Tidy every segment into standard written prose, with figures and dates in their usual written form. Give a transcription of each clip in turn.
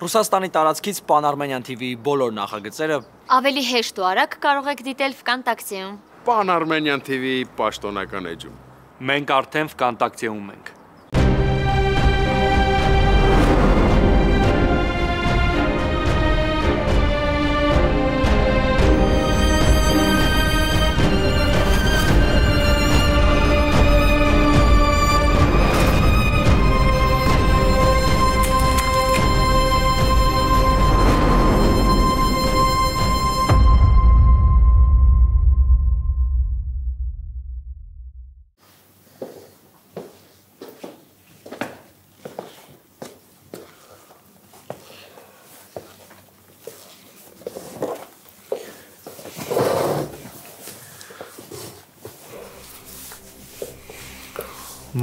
Ռուսաստանի տարածքից Pan-Armenian TV-ի բոլոր նախագծերը ավելի հեշտ ու արագ կարող եք դիտել Vkontakte-ում։ Pan-Armenian TV-ի պաշտոնական էջում։ Մենք արդեն Vkontakte-ում ենք։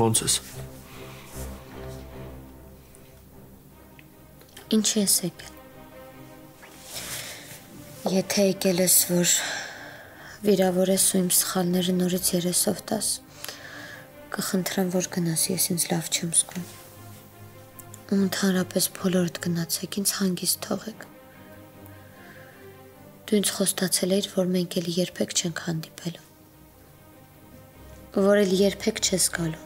Ոնց ես։ Ինչի ես եկել։ Եթե եկել ես, որ վիրավորես ու իմ սխալները նորից երեսով տաս, կխնդրեմ, որ գնաս, ես ինձ լավ չեմ զգում։ Ու ընդհանրապես բոլորդ գնացեք, ինձ հանգիստ թողեք։ Դու ինձ խոստացել էիր, որ մենք էլի երբեք չենք հանդիպելու։ Որ էլի երբեք չես գալու։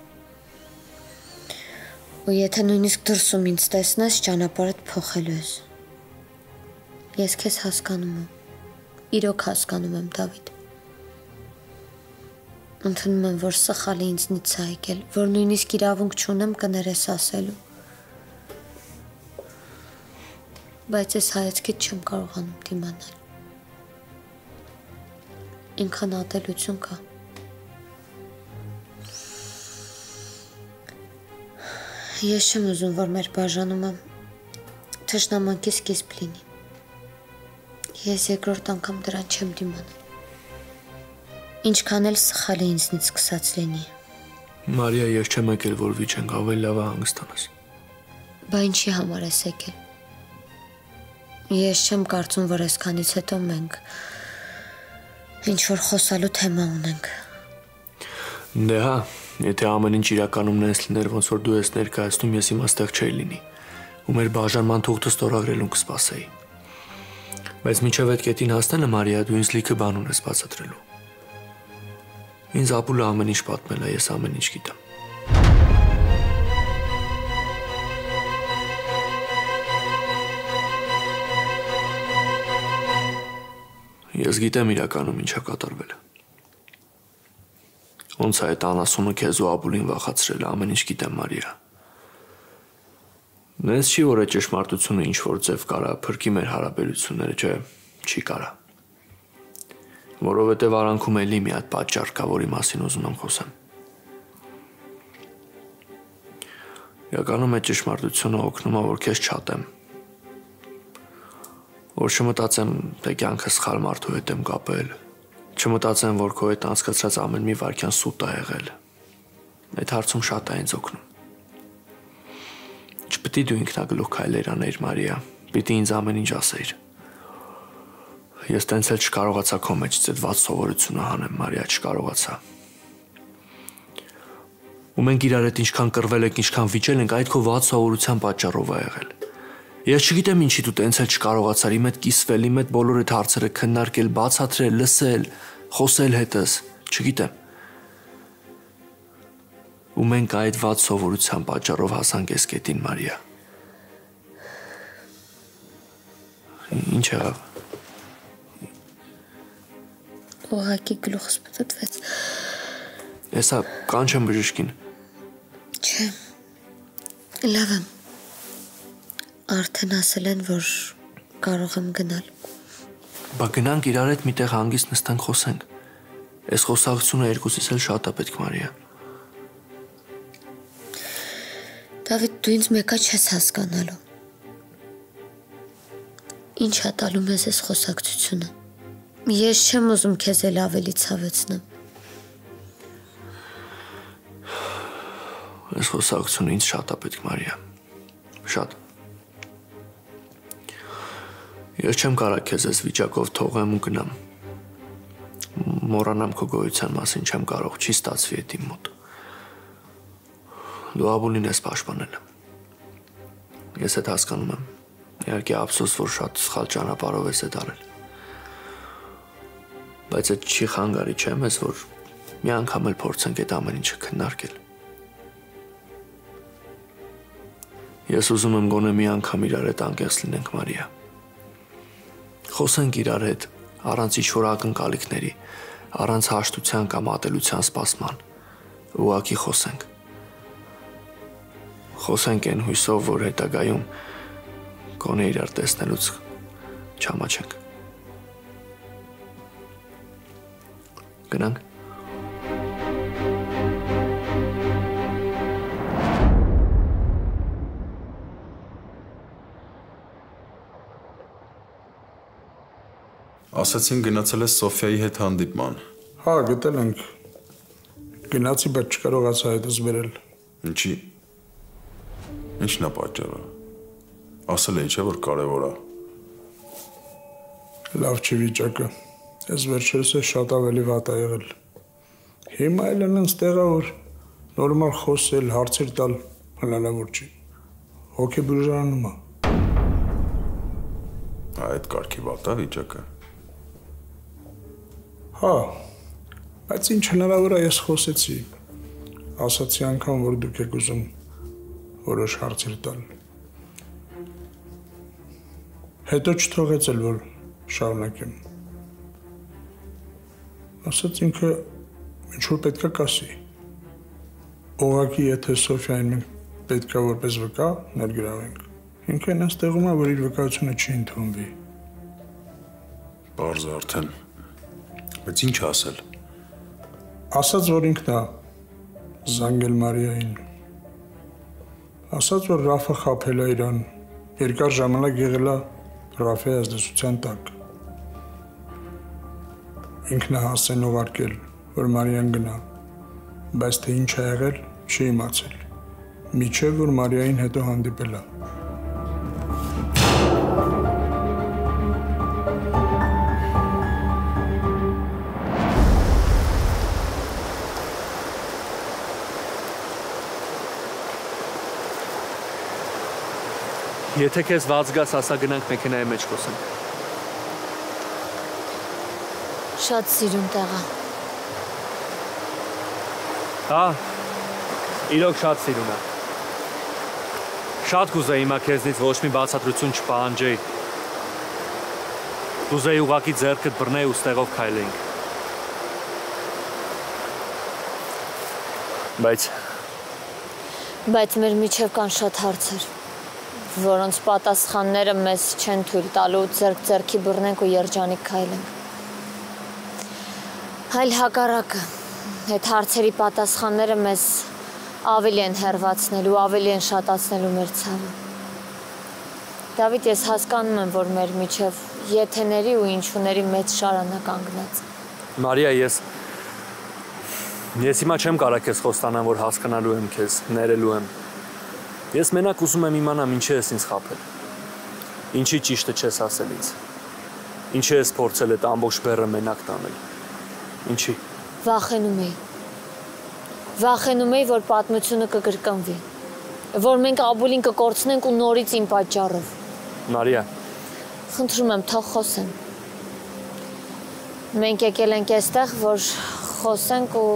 Ու եթե նույնիսկ դրսում ինձ տեսնես, ճանապարհդ փոխելու ես։ Ես քեզ հասկանում եմ։ Իրոք հասկանում եմ, Դավիթ։ Ընդունում եմ, որ սխալը ինձնից է եկել, որ նույնիսկ իրավունք չունեմ կներես ասելու։ Բայց ես հայացքից չեմ կարողանում դիմանալ։ Ինքան ատելություն կա։ Ես չեմ ուզում, որ մեր բաժանումը թշնամանքի սկիզբ լինի։ Ես երկրորդ անգամ դրան չեմ դիմանա։ Ինչքան էլ սխալ է ինձնից սկսած լինի։ Մարիա, ես չեմ եկել, որ վիճենք ավելի լավ հանգստանաս։ Բա ինչի համար ես եկել։ Ես չեմ կարծում, որ այսքանից հետո մենք ինչ-որ խոսալու թեմա ունենք։ Դե հա, եթե ամեն ինչ իրականում նենց լիներ, ոնց որ դու ես ներկայացնում, ես հիմա ստեղ չէի լինի, ու մեր բաժանման թուղթը ստորագրելուն կսպասեի։ Բայց մինչև այդ կետին հասնելը, Մարիա, դու ինձ լիքը բան ունես բացատրելու։ Ինձ Ապուլը ամեն ինչ պատմել է, ես ամեն ինչ գիտեմ։ Ես գիտեմ իրականում ինչա կատարվել։ Ոնց է այդ անասունը քեզ ու Ապուլին վախացրել, ամեն ինչ գիտեմ, Մարիա։ Նենց չի, որ այդ ճշմարտությունը ինչ-որ ձև կարա փրկի մեր հարաբերությունները, չէ, չի կարա։ Որովհետև արանքում էլի մի հատ պատճառ կա, որի մասին ուզում եմ խոսեմ։ Իրականում այդ ճշմարտությունը օգնում է, որ քեզ չատեմ։ Որ չմտածեմ, թե կյանքը սխալ մարդու հետ եմ կապել, չմտածեմ, որ քո հետ անցկացրած ամեն մի վայրկյան սուտ է եղել։ Այդ հարցում շատ է ինձ օգնում։ Չպետք է դու ինքնագլուխ քայլեր աներ, Մարիա, պիտի ինձ ամեն ինչ ասեիր։ Ես տենց էլ չկարողացա քո մեջ այդ վատ սովորությունը հանեմ, Մարիա, չկարողացա։ Ու մենք իրար հետ ինչքան կռվել ենք, ինչքան վիճել ենք, այդ քո վատ սովորության պատճառով է եղել։ Ես չգիտեմ ինչի դու տենց էլ չկարողացար իմ հետ կիսվել, իմ հետ բոլոր այդ հարցերը քննարկել, բացատրել, լսել, խոսել հետս, չգիտեմ։ Ու մենք այդ վատ սովորության պատճառով հասանք այս կետին, Մարիա։ Ինչ եղավ։ Ուղղակի գլուխս պտտվեց։ Էսա կանչեմ բժշկին։ Չէ։ Լավ եմ։ Արդեն ասել են, որ կարող եմ գնալ։ Բա գնանք իրար հետ միտեղ հանգիստ նստանք խոսենք։ Այս խոսակցությունը երկուսիս էլ շատ է պետք, Մարիա։ Դավիթ, դու ինձ մեկա չես հասկանալու։ Ինչ է տալու մեզ այս խոսակցությունը։ Ես չեմ ուզում քեզ էլ ավելի ցավեցնեմ։ Այս խոսակցությունը ինձ շատ է պետք, Մարիա։ Շատ։ Ես չեմ կարող քեզ այս վիճակով թողեմ ու գնամ։ Մոռանամ քո գոյության մասին չեմ կարող, չի ստացվի այդ իմ մոտ։ Դու Ապուլին ես պաշտպանել։ Ես այդ հասկանում եմ։ Իհարկե ափսոս, որ շատ սխալ ճանապարհով ես այդ արել։ Բայց այդ չի խանգարի չէ՞ մեզ, որ մի անգամ էլ փորձենք այդ ամեն ինչը քննարկել։ Ես ուզում եմ գոնե մի անգամ իրար հետ անկեղծ լինենք, Մարիա։ Խոսենք իրար հետ առանց ինչ-որ ակնկալիքների, առանց հաշտության կամ ատելության սպասման։ Ուղղակի խոսենք։ Խոսենք այն հույսով, որ հետագայում գոնե իրար տեսնելուց չամաչենք։ Գնանք։ Ասացին գնացել ես Սոֆիայի հետ հանդիպման։ Հա, գտել ենք։ Գնացի, բայց չկարողացա հետս վերել։ Ինչի։ Ինչն է պատճառը։ Ասել էի, չէ՞ որ կարևոր է։ Լավ չի վիճակը։ Ես վերջերս շատ ավելի վատ ա եղել։ Հիմա էլ այնց տեղա որ նորմալ խոսել, հարցեր տալ հնարավոր չի։ Հոգեբուժարանում է։ Այդ կարգի վատ է վիճակը։ Հա, բայց ինչ հնարավոր է ես խոսեցի։ Ասացի անգամ, որ դուք եք ուզում որոշ հարցեր տալ։ Հետո չթողեց էլ, որ շարունակեմ։ Ասաց ինքը ինչ-որ պետք է կասի։ Ուղղակի եթե Սոֆիային մենք պետք է որպես վկա ներգրավենք։ Ինքը այնպես տեղում է, որ իր վկայությունը չի ընդունվի։ Պարզ արդեն։ Բայց ինչ ասել։ Ասաց, որ ինքն է զանգել Մարիային։ Ասաց, որ Ռաֆը խաբել է իրան, երկար ժամանակ եղել է Ռաֆի ազդեցության տակ։ Ինքն է հասցեն ուղարկել, որ Մարիան գնա, բայց թե ինչ է եղել, չի իմացել։ Մինչև որ Մարիային հետո հանդիպել է։ Եթե քեզ ված գաս, ասա գնանք մեքենայի մեջ խոսենք։ Շատ սիրուն տեղ է։ Հա, իրոք շատ սիրուն է։ Շատ կուզեի հիմա քեզնից ոչ մի բացատրություն չպահանջեի։ Կուզեի ուղղակի ձեռքդ բռնեի ու ստեղով քայլեինք։ Բայց մեր միջև կան շատ հարցեր, որոնց պատասխանները մեզ չեն թույլ տալու ձեռք-ձեռքի բռնենք ու երջանիկ քայլենք։ Այլ հակառակը, այդ հարցերի պատասխանները մեզ ավելի են հեռացնելու, ավելի են շատացնելու մեր ցավը։ Դավիթ, ես հասկանում եմ, որ մեր միջև եթեների ու ինչուների մեծ շարանա կանգնած։ Մարիա, ես հիմա չեմ կարող քեզ խոստանամ, որ հասկանալու եմ քեզ, ներելու եմ։ Ես մենակ ուզում եմ իմանամ ինչի ես ինձ խաբել։ Ինչի ճիշտը չես ասել ինձ։ Ինչի ես փորձել այդ ամբողջ բեռը մենակ տանել։ Ինչի։ Վախենում էի, որ պատմությունը կկրկնվի, որ մենք Աբուլին կկորցնենք ու նորից իմ պատճառով։ Մարիա, խնդրում եմ, թող խոսեմ։ Մենք եկել ենք այստեղ, որ խոսենք ու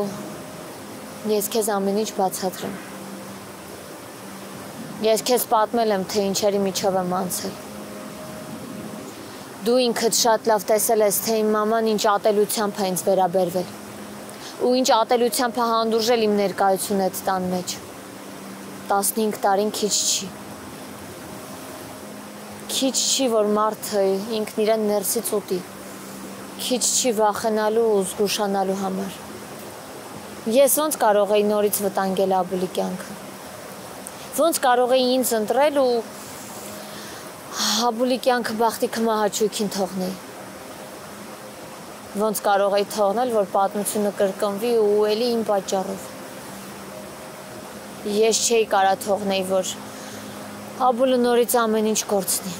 ես քեզ ամեն ինչ բացատրեմ։ Ես քեզ պատմել եմ, թե ինչերի միջով եմ անցել։ Դու ինքդ շատ լավ տեսել ես, թե իմ մաման ինչ ատելությամբ է ինձ վերաբերվել ու ինչ ատելությամբ է հանդուրժել իմ ներկայությունը այդ տան մեջ։ 15 տարին քիչ չի։ Քիչ չի, որ մարդը ինքն իրեն ներսից ուտի։ Քիչ չի վախենալու ու զգուշանալու համար։ Ես ոնց կարող էի նորից վտանգել Աբուլի կյանքը։ Ոնց կարող էի ինձ ընտրել ու Աբուլի կյանքը բախտի քմահաճույքին թողնել։ Ոնց կարող էի թողնել, որ պատմությունը կրկնվի ու էլի իմ պատճառով։ Ես չէի կարա թողնել, որ Աբուլը նորից ամեն ինչ կորցնի։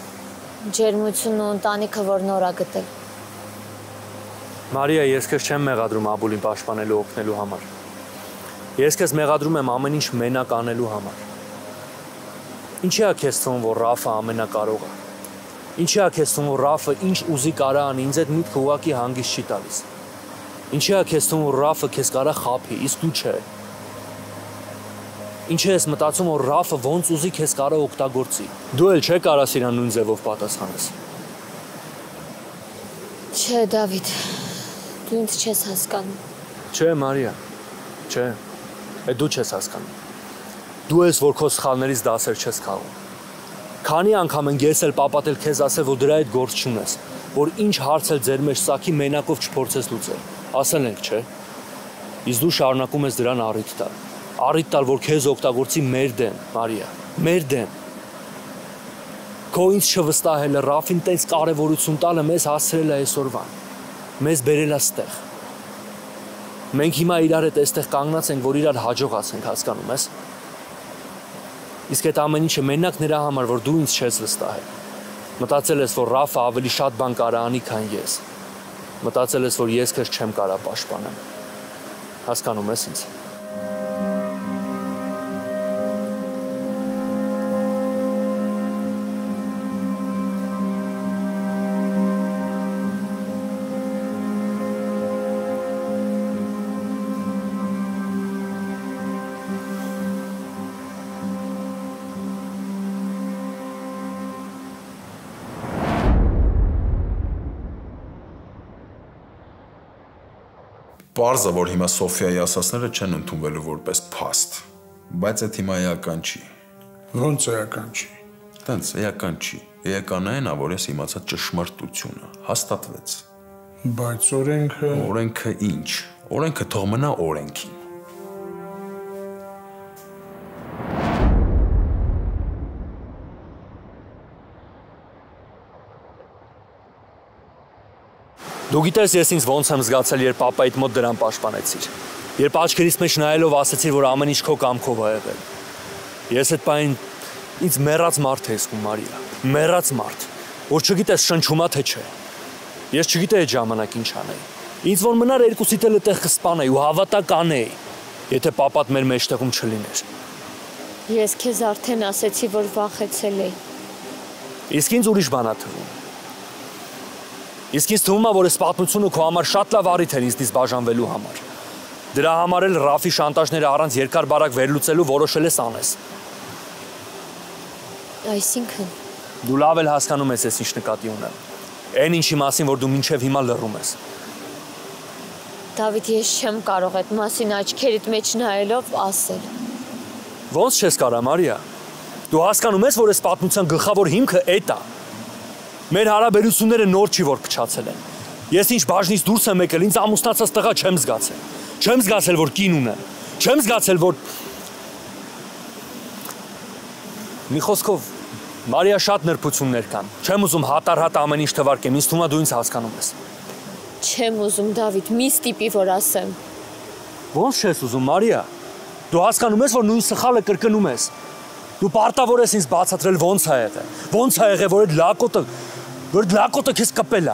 Ջերմությունն ու ընտանիքը, որ նոր ա գտել։ Մարիա, ես քեզ չեմ մեղադրում Աբուլին պաշտպանելու օգնելու համար։ Ես քեզ մեղադրում եմ ամեն ինչ մենակ անելու համար։ Ինչի՞ է քեզ թվում, որ Ռաֆը ամենակարողը։ Ինչի՞ է քեզ թվում, որ Ռաֆը ինչ ուզի կարա անի, ինձ այդ միտքը ուղակի հանգիստ չի տալիս։ Ինչի՞ է քեզ թվում, որ Ռաֆը քեզ կարա խաբի, իսկ դու չէ։ Ինչի՞ ես մտածում, որ Ռաֆը ոնց ուզի քեզ կարա օգտագործի։ Դու էլ չէ կարաս իրան նույն ձևով պատասխանես։ Չէ, Դավիթ, դու ինձ չես հասկանում։ Չէ, Մարիա, չէ, դու չես հասկանում։ Դու ես, որ քո սխալներից դասեր չես քաղում։ Քանի անգամ ենք ես էլ պապատել քեզ ասել, որ դրա այդ գործ չունես, որ ինչ հարց էլ ձեր մեջ սակի մենակով չփորձես լուծել։ Ասել ենք, չէ։ Իսկ դու շարունակում ես դրան առիթ տալ։ Առիթ տալ, որ քեզ օգտագործի մեր դեմ, Մարիա, մեր դեմ։ Քո ինձ չվստահելը, Ռաֆին տենց կարևորություն տալը մեզ հասցրել է այսօրվան։ Մեզ բերել է ստեղ։ Մենք հիմա իրար հետ այստեղ կանգնած ենք, որ իրար հաջողացենք, հասկանում ես։ Իսկ այդ ամեն ինչը մենակ նրա համար, որ դու ինձ չես վստահել։ Մտածել ես, որ Ռաֆը ավելի շատ բան կարա անի, քան ես։ Մտածել ես, որ ես քեզ չեմ կարա պաշտպանեմ։ Հասկանում ես ինձ։ Պարզը, որ հիմա Սոֆիայի ասածները չեն ընդունվելու որպես փաստ, բայց այդ հիմա էական չի։ Ոնց էական չի։ Տենց էական չի։ Էականն այն է, որ ես իմացա ճշմարտությունը, հաստատվեց։ Բայց օրենքը… Օրենքը ինչ։ Օրենքը թող մնա օրենքին։ Դու գիտես ես ինձ ոնց եմ զգացել, երբ պապայիդ մոտ դրան պաշտպանեցիր։ Երբ աչքերիս մեջ նայելով ասացիր, որ ամեն ինչ քո կամքով ա եղել։ Ես այդ պահին ինձ մեռած մարդ է զգում, Մարիա, մեռած մարդ, որ չգիտես շնչումա թե չէ։ Ես չգիտեի այդ ժամանակ ինչ անեի։ Ինձ որ մնար երկուսիդ էլ այդտեղ կսպանեի ու հավատա կանեի, եթե պապատ մեր մեջտեղում չլիներ։ Ես քեզ արդեն ասեցի, որ վախեցել էի։ Իսկ ինձ ուրիշ բան ա թվում։ Իսկ ինձ թվում է, որ այս պատմությունը քո համար շատ լավ առիթ էր ինձնից բաժանվելու համար։ Դրա համար էլ Ռաֆի շանտաժները առանց երկար բարակ վերլուծելու որոշել ես անես։ Այսինքն… Դու լավ էլ հասկանում ես ինչ նկատի ունեմ։ Այն ինչի մասին, որ դու մինչև հիմա լռում ես։ Դավիթ, ես չեմ կարող այդ մասին աչքերիդ մեջ նայելով ասել։ Ոնց չես կարա, Մարիա։ Դու հասկանում ես, որ այս պատմության գլխավոր հիմքը էդ է։ Մեր հարաբերությունները նոր չի, որ փչացել են։ Ես ինչ բաժնից դուրս եմ եկել, ինձ ամուսնացած տղա չեմ զգացել։ Չեմ զգացել, որ կին ունեմ։ Չեմ զգացել, որ… Մի խոսքով, Մարիա, շատ նրբություններ կան։ Չեմ ուզում հատառհատ ամեն ինչ թվարկեմ, ինձ թվում է դու ինձ հասկանում ես։ Չեմ ուզում, Դավիթ, մի ստիպի, որ ասեմ։ Ոնց չես ուզում, Մարիա։ Դու հասկանում ես, որ նույն սխալը կրկնում ես։ Դու պարտավոր ես ինձ բացատրել ոնց ա եղել։ Ոնց ա եղել, որ այդ լակոտը քեզ կպել է։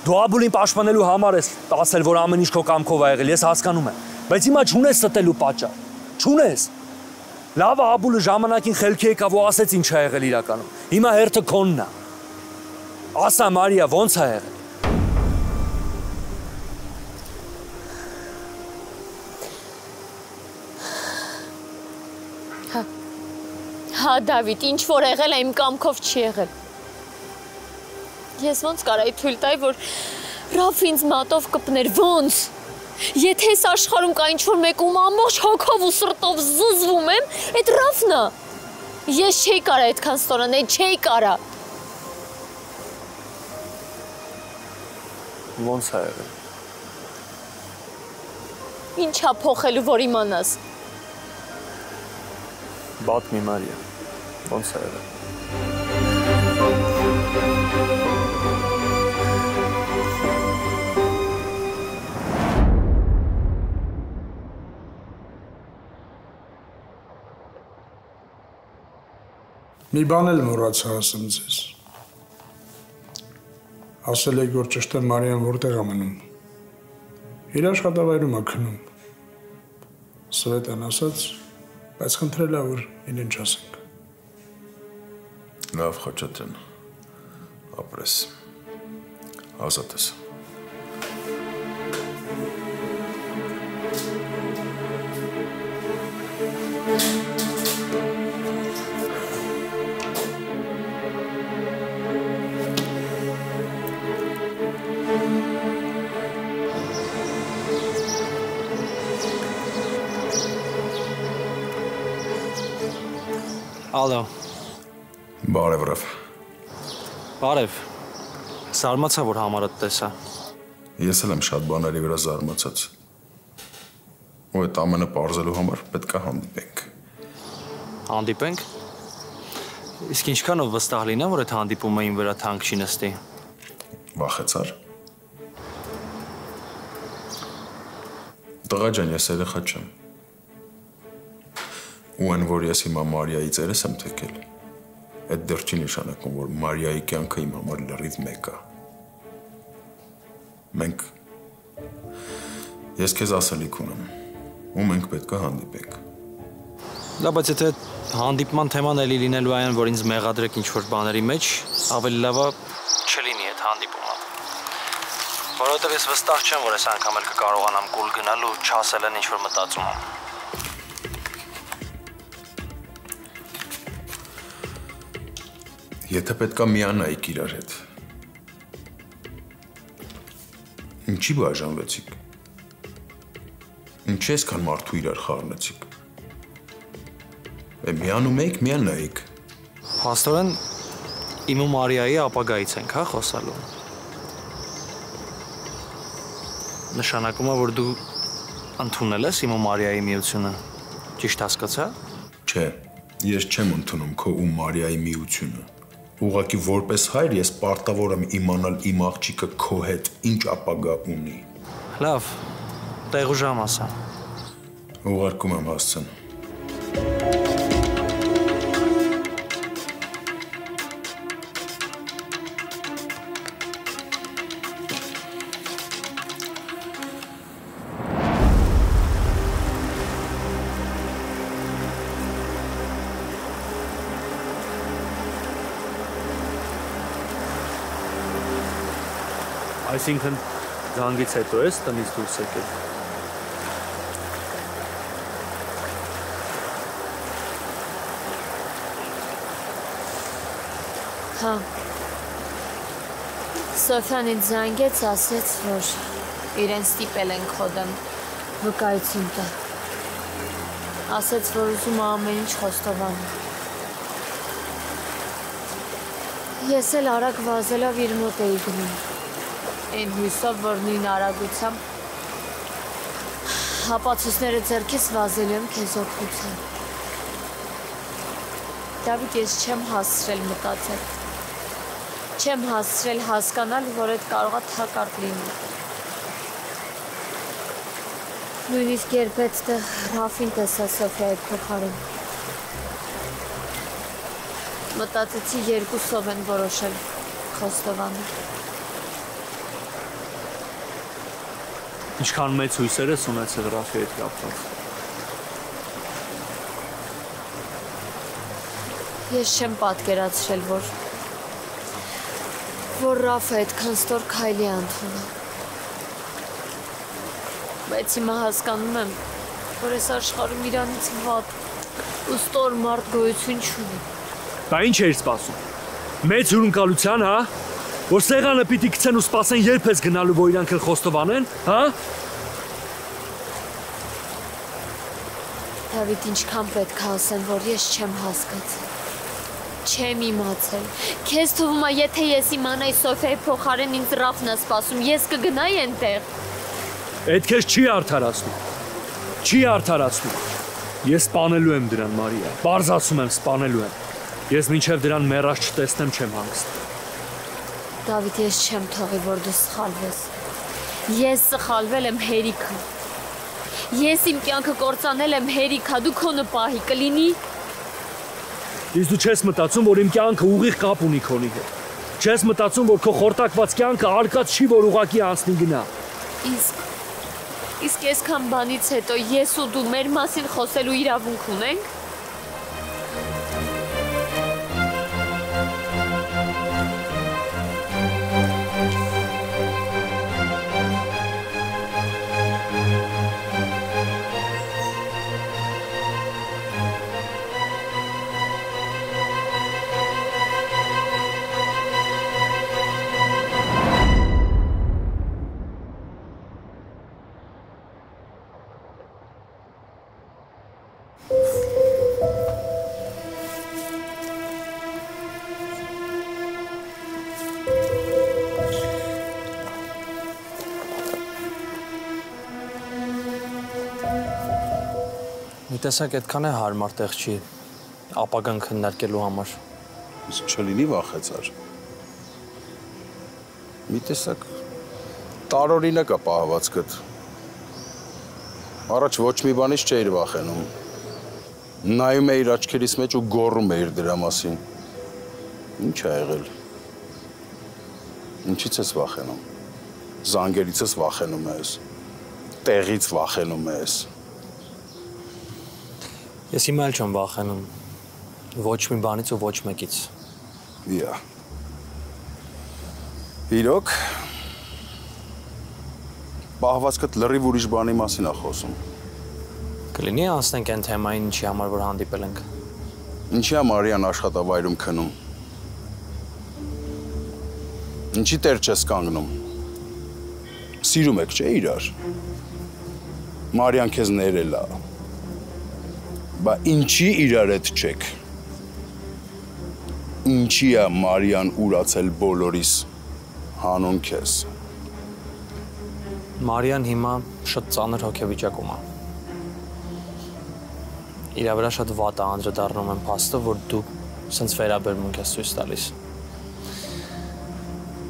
Դու Աբուլին պաշտպանելու համար ես ասել, որ ամեն ինչ քո կամքով ա եղել, ես հասկանում եմ, բայց հիմա չունես ստելու պատճառ։ Չունես։ Լավ է, Աբուլը ժամանակին խելքի եկավ ու ասեց ինչ ա եղել իրականում։ Հիմա հերթը քոնն է։ Ասա, Մարիա, ոնց ա եղել։ Հա, Դավիթ, ինչ որ եղել է իմ կամքով չի եղել։ Ես ոնց կարայի թույլ տալ, որ Ռաֆ ինձ մատով կպներ, ոնց։ Եթե այս աշխարհում կա ինչ-որ մեկ ում ամբողջ հոգով ու սրտով զզվում եմ, այդ Ռաֆն է։ Ես չէի կարա այդքան ստորանալ, չէի կարա։ Ոնց ա եղել։ Ինչ ա փոխելու, որ իմանաս։ Բադ մի, Մարիա, ոնց ա եղել։ Մի բան էլ մոռացա ասեմ ձեզ։ Ասել եք, որ ճշտը Մարիան որտեղ է մնում։ Իր աշխատավայրում է քնում։ Սվետան ասաց, բայց խնդրել է, որ իրեն չասենք։ Լավ, Խաչատրյան։ Ապրես։ Ազատ ես։ Ալո։ Բարև Ռաֆ։ Բարև։ Զարմացա, որ համարդ տեսա։ Ես էլ եմ շատ բաների վրա զարմացած։ Ու այդ ամենը պարզելու համար պետք է հանդիպենք։ Հանդիպենք։ Իսկ ինչքանով վստահ լինեմ, որ այդ հանդիպումը իմ վրա թանկ չի նստի։ Վախեցար։ Տղա ջան, ես երեխա չեմ։ Ու այն, որ ես հիմա Մարիայի ծերես եմ թեքել, այդ դեռ չի նշանակում, որ Մարիայի կյանքը իմ համար լրիվ մեկ է։ Մենք ես քեզ ասելիք ունեմ, ու մենք պետք է հանդիպենք։ Լավ, բայց եթե հանդիպման թեման էլի լինելու այն, որ ինձ մեղադրեք ինչ-որ բաների մեջ, ավելի լավ է չլինի այդ հանդիպումը։ Որովհետև ես վստահ չեմ, որ այս անգամ էլ կկարողանամ կուլ գնալ ու չասել են ինչ-որ մտածում եմ։ Եթե պետքա միանայիք իրար հետ։ Ինչի բաժանվեցիք։ Ինչ այսքան մարդու իրար խառնեցիք։ Միանում եք, միանայիք։ Փաստորեն իմ ու Մարիայի ապագայից ենք, հա, խոսալու։ Նշանակում է, որ դու ընդունել ես իմ ու Մարիայի միությունը։ Ճիշտ հասկացա։ Չէ, ես չեմ ընդունում քո ու Մարիայի միությունը։ Ուղղակի որպես հայր ես պարտավոր եմ իմանալ իմ աղջիկը քո հետ ինչ ապագա ունի։ Լավ, տեղ ու ժամ ասա։ Ուղարկում եմ հասցեն։ Այսինքն զանգից հետո ես տնից դուրս եկել։ Հա։ Սոֆյան ինձ զանգեց, ասեց, որ իրեն ստիպել են քոդեմ վկայություն տա։ Ասեց, որ ուզում է ամեն ինչ խոստովանի։ Ես էլ արագ վազելով իր մոտ էի գնում։ Այն հույսով, որ նույն արագությամբ հապացույցները ձեռքից վազելու եմ քեզ օգնության։ Դավիթ, ես չեմ հասցրել մտածել։ Չեմ հասցրել հասկանալ, որ այդ կարող է թակարդ լինի։ Նույնիսկ երբ այդտեղ Ռաֆին տեսա Սոֆիայի փոխարեն։ Մտածեցի երկուսով են որոշել խոստովանել։ Ինչքան մեծ հույսեր ես ունեցել Ռաֆի հետ կապված։ Ես չեմ պատկերացրել, որ Ռաֆը այդքան ստոր քայլի ընդունել։ Բայց հիմա հասկանում եմ, որ այս աշխարհում իրանից վատ ու ստոր մարդ գոյություն չունի։ Բա ինչ էիր սպասում։ Մեծ հյուրընկալության, հա? Որ սեղանը պիտի գցեն ու սպասեն երբ ես գնալու, որ իրանք էլ խոստովանեն, հա? Դավիթ, ինչքան պետք է ասեն, որ ես չեմ հասկացել։ Չեմ իմացել։ Քեզ թվում է, եթե ես իմանայի Սոֆիայի փոխարեն ինձ Ռաֆն է սպասում, ես կգնայի այնտեղ։ Այդ քեզ չի արդարացնում։ Չի արդարացնում։ Ես սպանելու եմ դրան, Մարիա։ Պարզ ասում եմ, սպանելու եմ։ Ես մինչև դրան մեռած չտեսնեմ, չեմ հանգստի։ Դավիթ, ես չեմ թողի, որ դու սխալվես։ Ես սխալվել եմ հերիքա։ Ես իմ կյանքը կործանել եմ հերիքա, դու քո նպահի կլինի։ Իսկ դու չես մտածում, որ իմ կյանքը ուղիղ կապ ունի քոնի հետ։ Չես մտածում, որ քո խորտակված կյանքը արկած չի, որ ուղակի անցնի գնա։ Իսկ այսքան բանից հետո ես ու դու մեր մասին խոսելու իրավունք ունենք։ տեսակ այդքան է հարմար տեղ չի ապագան քննարկելու համար։ Իսկ չլինի վախեցար։ Մի տեսակ տարօրինակ է պահվածքդ։ Առաջ ոչ մի բանից չէիր վախենում։ Նայում էիր աչքերիս մեջ ու գոռում էիր դրա մասին։ Ինչ է եղել։ Ինչից ես վախենում։ Զանգերից ես վախենում ես։ Տեղից վախենում ես։ Ես հիմա էլ չեմ վախենում։ Ոչ մի բանից ու ոչ մեկից։ Իա։ Իրոք պահվածքդ լրիվ ուրիշ բանի մասին է խոսում։ Կլինի անցնենք այն թեմային, ինչի համար որ հանդիպել ենք։ Ինչի է Մարիան աշխատավայրում քնում։ Ինչի տեր չես կանգնում։ Սիրում եք, չէ՞ իրար։ Մարիան քեզ ներել է։ Բա ինչի իրար հետ չեք։ Ինչի է Մարիան ուրացել բոլորիս հանուն քեզ։ Մարիան հիմա շատ ծանր հոգեվիճակում է։ Իրա վրա շատ վատ է անդրադառնում եմ փաստը, որ դու սենց վերաբերմունք ես ցույց տալիս։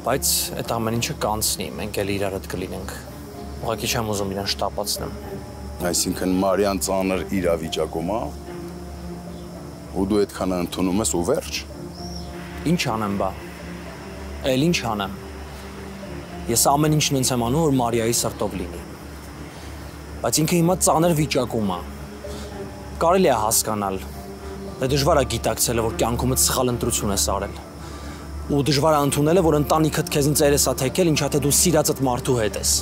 Բայց այդ ամեն ինչը կանցնի, մենք էլ իրար հետ կլինենք։ Ուղղակի չեմ ուզում իրան շտապացնեմ։ Այսինքն Մարիան ծանր իրավիճակում է, ու դու այդքանը ընդունում ես ու վերջ։ Ինչ անեմ բա։ Էլ ինչ անեմ։ Ես ամեն ինչն ինձ եմ անում, որ Մարիայի սրտով լինի։ Բայց ինքը հիմա ծանր վիճակում է։ Կարելի է հասկանալ։ Դա դժվար է գիտակցելը, որ կյանքումդ սխալ ընտրություն ես արել։ Ու դժվար է ընդունելը, որ ընտանիքդ քեզնից ծերես է թեքել, ինչա թե դու սիրածդ մարդու հետ ես։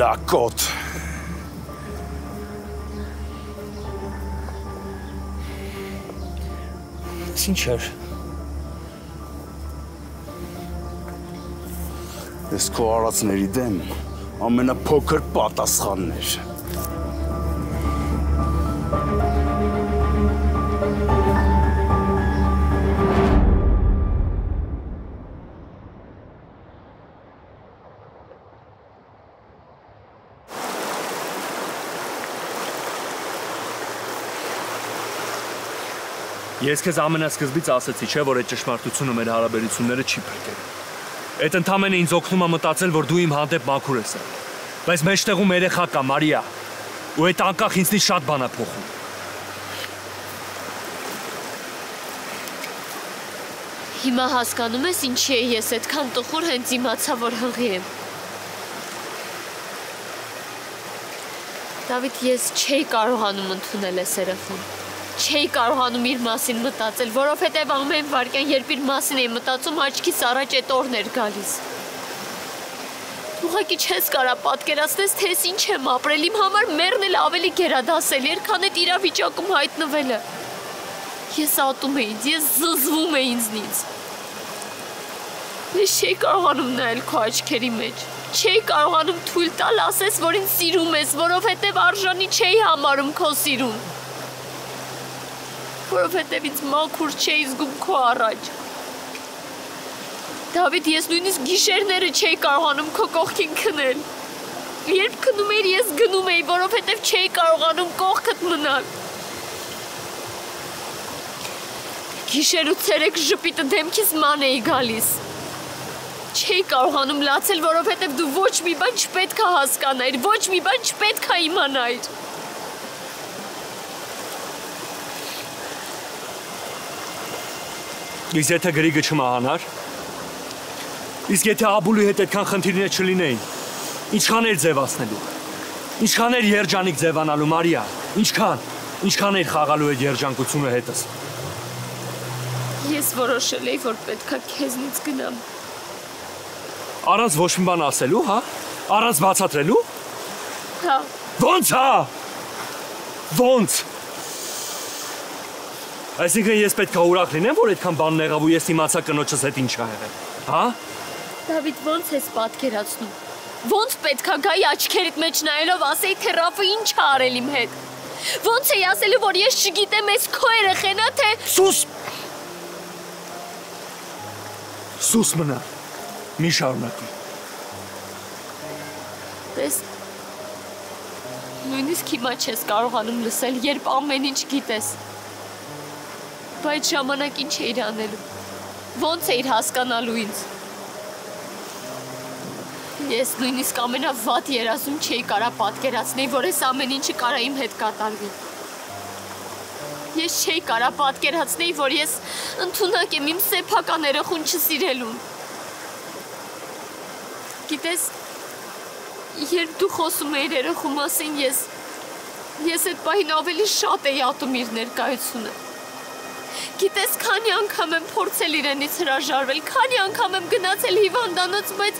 Լակոտ։ Ինչ էր։ Ես քո արածների դեմ ամենափոքր պատասխանն էր։ Ես քեզ ամենասկզբից ասեցի, չէ, որ այդ ճշմարտությունը մեր հարաբերությունները չի փրկել։ Այդ ընդամենը ինձ օգնում է մտածել, որ դու իմ հանդեպ մաքուր ես եղել։ Բայց մեջտեղում երեխա կա, Մարիա, ու այդ անկախ ինձնից շատ բան է փոխում։ Հիմա հասկանում ես ինչի է ես այդքան տխուր հենց իմացա, որ հղի եմ։ Դավիթ, ես չէի կարողանում ընդունել այս երեխան։ Չէի կարողանում իր մասին մտածել, որովհետև ամեն վայրկյան, երբ իր մասին էի մտածում, աչքիս առաջ այդ օրն էր գալիս։ Ուղղակի չես կարա պատկերացնես, թե ես ինչ եմ ապրել, իմ համար մեռնել ավելի գերադասել էր, քան այդ իրավիճակում հայտնվելը։ Ես ատում էի, ես զզվում էի ինձնից։ Ես չէի կարողանում նայել քո աչքերի մեջ։ Չէի կարողանում թույլ տալ ասես, որ ինձ սիրում ես, որովհետև արժանի չէի համարում քո սիրուն։ Որովհետև ինձ մաքուր չէի զգում քո առաջ։ Դավիթ, ես նույնիսկ գիշերները չէի կարողանում քո կողքին քնել։ Երբ քնում էիր, ես գնում էի, որովհետև չէի կարողանում կողքդ մնալ։ Գիշեր ու ցերեկ ժպիտը դեմքիս ման էի գալիս։ Չէի կարողանում լացել, որովհետև դու ոչ մի բան չպետք է հասկանայիր, ոչ մի բան չպետք է իմանայիր։ Իսկ եթե գրիգը չմահանար, իսկ եթե Աբուլի հետ այդքան խնդիրներ չլինեին, ինչքան էր ձևացնելու, ինչքան էր երջանիկ ձևանալու, Մարիա, ինչքան էր խաղալու այդ երջանկությունը հետս։ Ես որոշել էի, որ պետքա քեզնից գնամ։ Առանց ոչ մի բան ասելու, հա? Առանց բացատրելու։ Հա։ Ո՞նց հա։ Ո՞նց։ Այսինքն ես պետք է ուրախ լինեմ, որ այդքան բանն եղավ ու ես իմացա կնոջս հետ ինչ ա եղել, հա? Դավիթ, ո՞նց ես պատկերացնում։ Ո՞նց պետք է գայի աչքերիդ մեջ նայելով ասեի, թե Ռաֆը ինչ ա արել իմ հետ։ Ո՞նց էի ասելու, որ ես չգիտեմ, ես քո երեխեն ա, թե… Սուս մնա։ Մի շարունակի։ Տես, Նույնիսկ հիմա չես կարողանում լսել, երբ ամեն ինչ գիտես։ Բայց ժամանակ ինչ էիր անելու։ Ոնց էիր հասկանալու ինձ։ Ես նույնիսկ ամենավատ երազում չէի կարա պատկերացնել, որ այս ամեն ինչը կարա իմ հետ կատարվի։ Ես չէի կարա պատկերացնել, որ ես ընդունակ եմ իմ սեփական երախուն չսիրելուն։ Գիտես, երբ դու խոսում էիր երախու մասին, ես այդ պահին ավելի շատ էի ատում իր ներկայությունը։ Գիտես, քանի անգամ եմ փորձել իրենից հրաժարվել, քանի անգամ եմ գնացել հիվանդանոց, բայց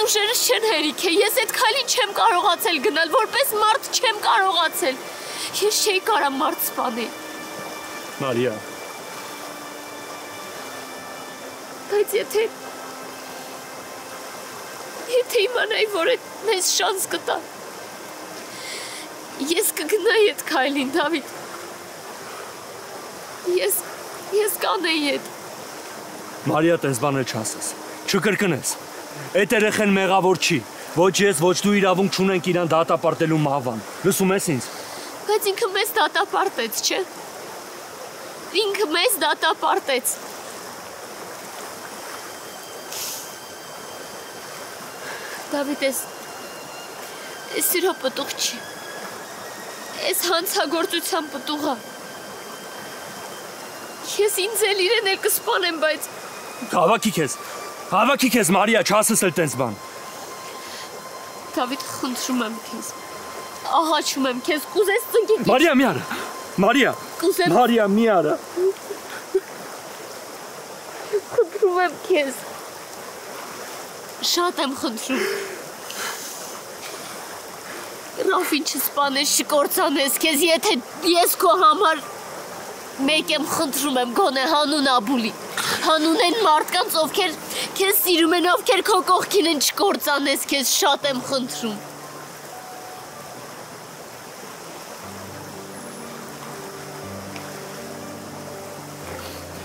ուժերս չեն հերիք է, ես այդ քայլին չեմ կարողացել գնալ, որպես մարդ չեմ կարողացել։ Ես չէի կարա մարդ սպանել։ Մարիա։ Բայց եթե իմանայի, որ այդ մեզ շանս կտա, ես կգնայի այդ քայլին, Դավիթ։ Ես կանեի այդ։ Մարիա, տես բաներ չասես, չկրկնես։ Այդ երեխեն մեղավոր չի, ոչ ես, ոչ դու իրավունք չունենք իրան դատապարտելու մահվան։ Լսում ես ինձ։ Բայց ինքը մեզ դատապարտեց, չէ։ Ինքը մեզ դատապարտեց։ Դավիթ, այս սիրո պտուղ չի։ Այս հանցագործության պտուղ է։ Ես ինձ էլ իրեն էլ կսպանեմ, բայց… Հավաքի քեզ, Մարիա, չասես էլ տենց բան։ Դավիթ, խնդրում եմ քեզ, աղաչում եմ քեզ, կուզես ծնկի… Մարիա, մի արա, Մարիա, Մարիա, մի արա։ Խնդրում եմ քեզ, շատ եմ խնդրում։ Ռաֆին չսպանես, չկործանես քեզ, եթե ես քո համար… Մեկ եմ խնդրում եմ գոնե հանուն Աբուլի, հանուն են մարդկանց, ովքեր քեզ սիրում են, ովքեր քո կողքին են, չկործանես քեզ, շատ եմ խնդրում։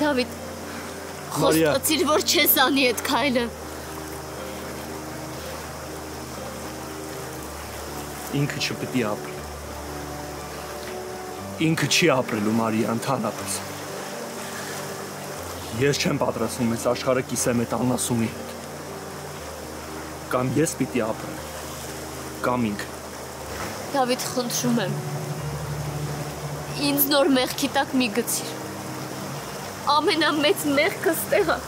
Դավիթ, խոստացիր, որ չես անի այդ քայլը։ Ինքը չպետք է ապրի։ Ինքը չի ապրելու, Մարիա, ընդհանրապես։ Ես չեմ պատրաստվում այս աշխարհը կիսեմ այդ անասունի հետ։ Կամ ես պիտի ապրեմ, կամ ինքը։ Դավիթ, խնդրում եմ։ Ինձ նոր մեղքի տակ մի գցիր։ Ամենամեծ մեղքը ստեղ է։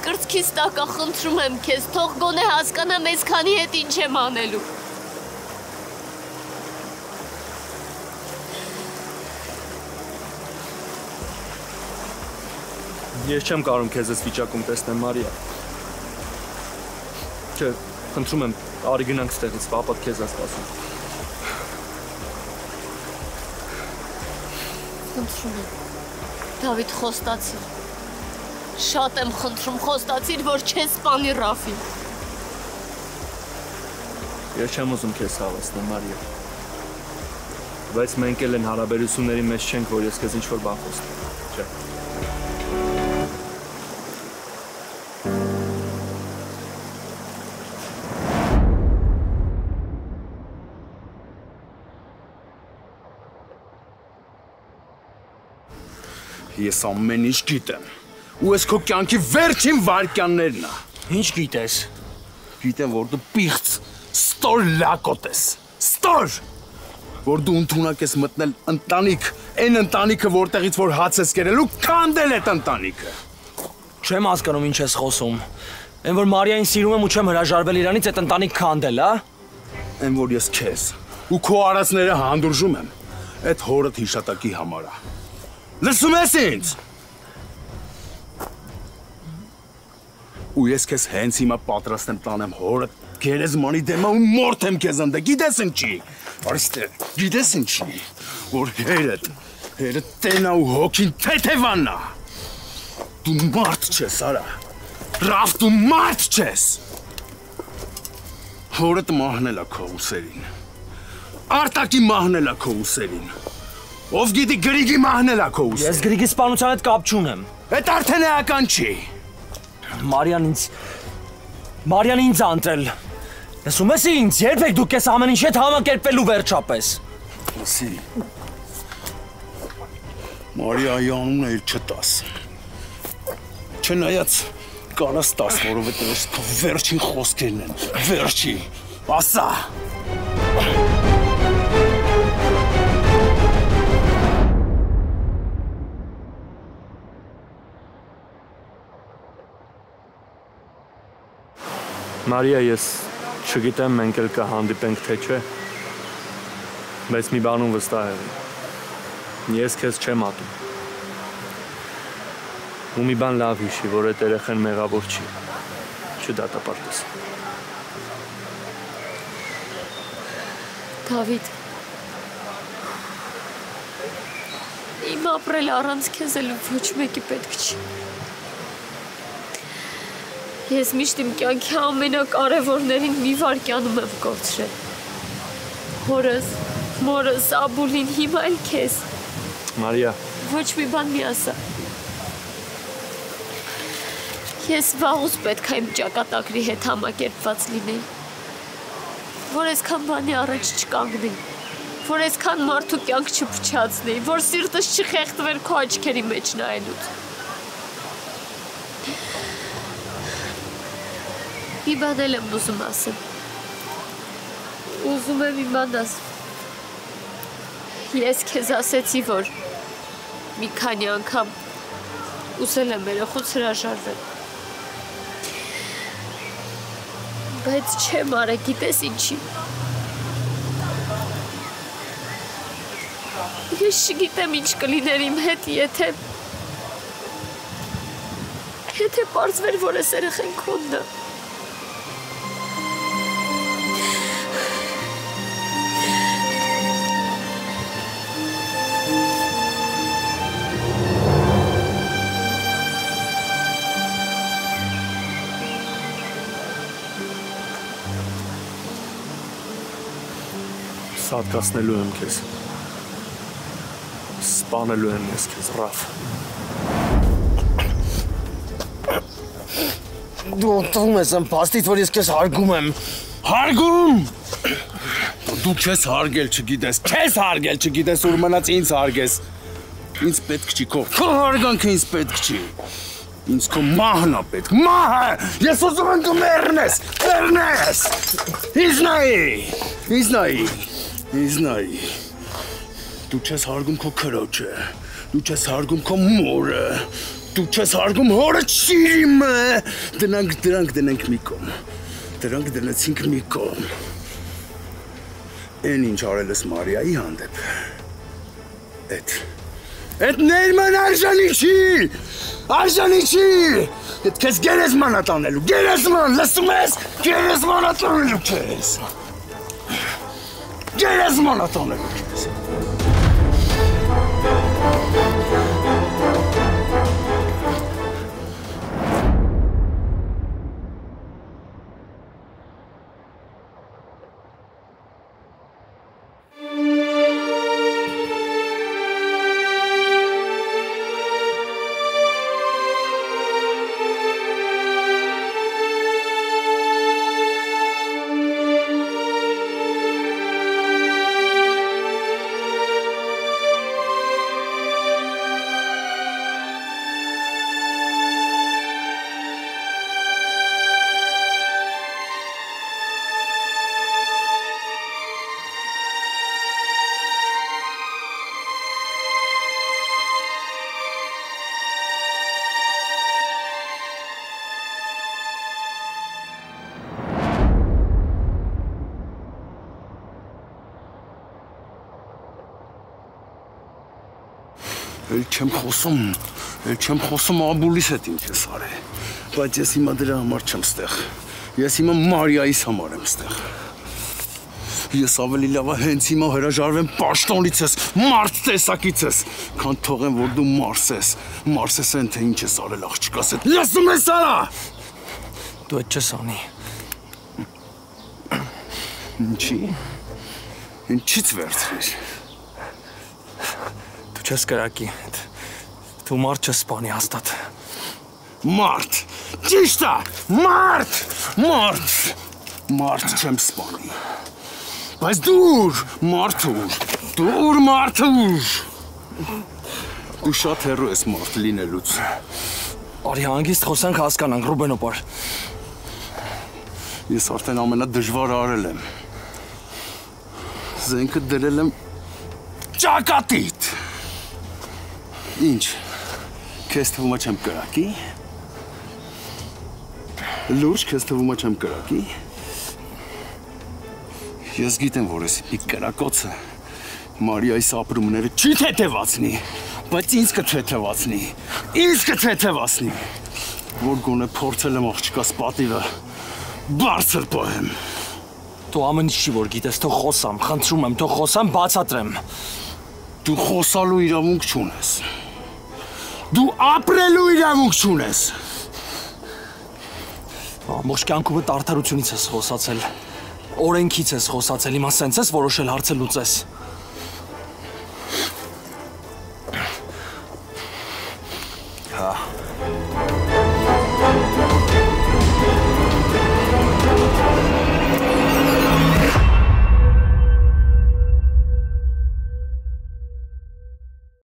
Կրծքիս տակ է, խնդրում եմ քեզ, թող գոնե հասկանամ այս քանի հետ ինչ եմ անելու։ Ես չեմ կարող քեզ այս վիճակում տեսնեմ, Մարիա։ Չէ, խնդրում եմ, արի գնանք ստեղից, պապատ քեզ է սպասում։ Խնդրում եմ, Դավիթ, խոստացիր։ Շատ եմ խնդրում, խոստացիր, որ չես սպանի Ռաֆին։ Ես չեմ ուզում քեզ հավատալ, Մարիա։ Բայց մենք էլ են հարաբերությունների մեջ չենք, որ ես քեզ ինչ-որ բան խոստեմ, չէ։ Ես ամեն ինչ գիտեմ, ու ես քո կյանքի վերջին վայրկյաններն է։ Ինչ գիտես։ Գիտեմ, որ դու պիղծ, ստոր լակոտ ես, ստոր, որ դու ընդունակ ես մտնել ընտանիք, այն ընտանիքը, որտեղից որ հաց ես կերել ու քանդել այդ ընտանիքը։ Չեմ հասկանում ինչ ես խոսում։ Այն որ Մարիային սիրում եմ ու չեմ հրաժարվել իրանից այդ ընտանիք քանդել, հա։ Այն որ ես քեզ ու քո արածները հանդուրժում եմ, այդ հորդ հիշատակի համար է։ Լսում ես ինձ։ Ու ես քեզ հենց հիմա պատրաստ եմ տանեմ հորդ գերեզմանի դեմը ու մորթեմ քեզ ընդ, գիտես ինչի։ Արստե, գիտես ինչի, որ հերդ տենա ու հոգին թեթևանա։ Դու մարդ չես, արա։ Ռաֆ, դու մարդ չես։ Հորդ մահնել է քո ուսերին։ Արտակի մահնել է քո ուսերին։ Ով գիտի Գրիգի մահնել է քո ուսերին։ Ես Գրիգի սպանության հետ կապ չունեմ։ Այդ արդեն էական չի։ Մարիան ինձ անտրել։ Լսում ես ինձ, երբեք դու քեզ ամեն ինչ հետ համակերպվելու վերջապես։ Լսի։ Մարիայի անունը էլ չտաս։ Չնայած կարաս տաս, որովհետև այս քո վերջին խոսքերն են, վերջի, ասա։ Մարիա, ես չգիտեմ մենք էլ կհանդիպենք թե չէ, բայց մի բանում վստահ եմ, ես քեզ չեմ ատում։ Ու մի բան լավ հիշի, որ այդ երեխան մեղավոր չի, չդատապարտես։ Դավիթ, իմ ապրել առանց քեզ էլ ոչ մեկի պետք չի։ Ես միշտ իմ կյանքի ամենակարևորներին մի վայրկյանում եմ կորցրել։ Հորս, մորս, Աբուլին, հիմա էլ քեզ։ Մարիա, Ոչ մի բան մի ասա։ Ես վաղուց պետք է իմ ճակատագրի հետ համակերպված լինեի, որ այսքան բանի առաջ չկանգնեի, որ այսքան մարդու կյանք չփչացնեի, որ սիրտս չխեղդվեր քո աչքերի մեջ նայելուց։ Մի բան էլ եմ ուզում ասեմ։ Ուզում եմ իմանաս։ Ես քեզ ասեցի, որ մի քանի անգամ ուզել եմ երեխուց հրաժարվել։ Բայց չեմ արել, գիտես ինչի։ Ես չգիտեմ ինչ կլիներ իմ հետ, եթե պարզվեր, որ այս երեխան քոնն է։ Սատկացնելու եմ քեզ, սպանելու եմ ես քեզ, Ռաֆ։ Դու օտում ես եմ պաստից, որ ես քեզ հարգում եմ։ Հարգում! Դու քեզ հարգել չգիտես, որ մնաց ինձ հարգես։ Ինձ պետք չի քո հարգանքը ինձ պետք չի։ Ինձ քո մահն է պետք, մահը! Ես ուզում եմ դու մեռնես։ Ինձ նայի։ Դու չես հարգում քո քրոջը, դու չես հարգում քո մորը, դու չես հարգում հորը Չիրիմը։ Դրանք դնենք մի կողմ։ Դրանք դնեցինք մի կողմ։ Էն ինչ արել ես Մարիայի հանդեպ։ Էդ ներման արժանի չի։ Էդ քեզ գերեզման ա տանելու, լսում ես, գերեզման ա տանելու քեզ։ Գերեզման ա տանելու քեզ։ Էլ չեմ խոսում Աբուլիս հետ ինչ ես արել, բայց ես հիմա դրա համար չեմ ստեղ, ես հիմա Մարիայիս համար եմ ստեղ, ես ավելի լավ է հենց հիմա հրաժարվեմ պաշտոնից ես, մարդ տեսակից ես, քան թողեմ, որ դու մարսես են, թե ինչ ես արել աղջկաս հետ, լսում ես արա, Դու այդ չես անի, ինչից վերցրիր, չես կրակի, դու մարդ չես սպանի հաստատ։ Մարդ, ճիշտ է, մարդ, Մարդ չեմ սպանի։ Բայց դուր, մարդուր, դուր մարդուր։ Դու շատ հեռու ես մարդ լինելուց։ Արի հանգիստ խոսանք հասկանանք, Ռուբենոպար։ Ես արդեն ամենադժվարը արել եմ։ Զենքը դրել եմ ճակատիդ։ Ինչ, քեզ թվում է չեմ կրակի։ Լուրջ քեզ թվում է չեմ կրակի։ Ես գիտեմ, որ ես մի կրակոցը Մարիայի սապրումները չի թեթևացնի, բայց ինձ կթեթևացնի, ինձ կթեթևացնի, որ գոնե փորձել եմ աղջկաս պատիվը բարձր պահեմ։ Դու ամեն ինչի որ գիտես, թող խոսամ, խնդրում եմ, թող խոսամ, բացատրեմ։ Դու խոսալու իրավունք չունես։ Դու ապրելու իրավունք չունես։ Ամբողջ կյանքումդ արդարությունից ես խոսացել, օրենքից ես խոսացել, հիմա սենց ես որոշել հարցը լուծես։ Հա։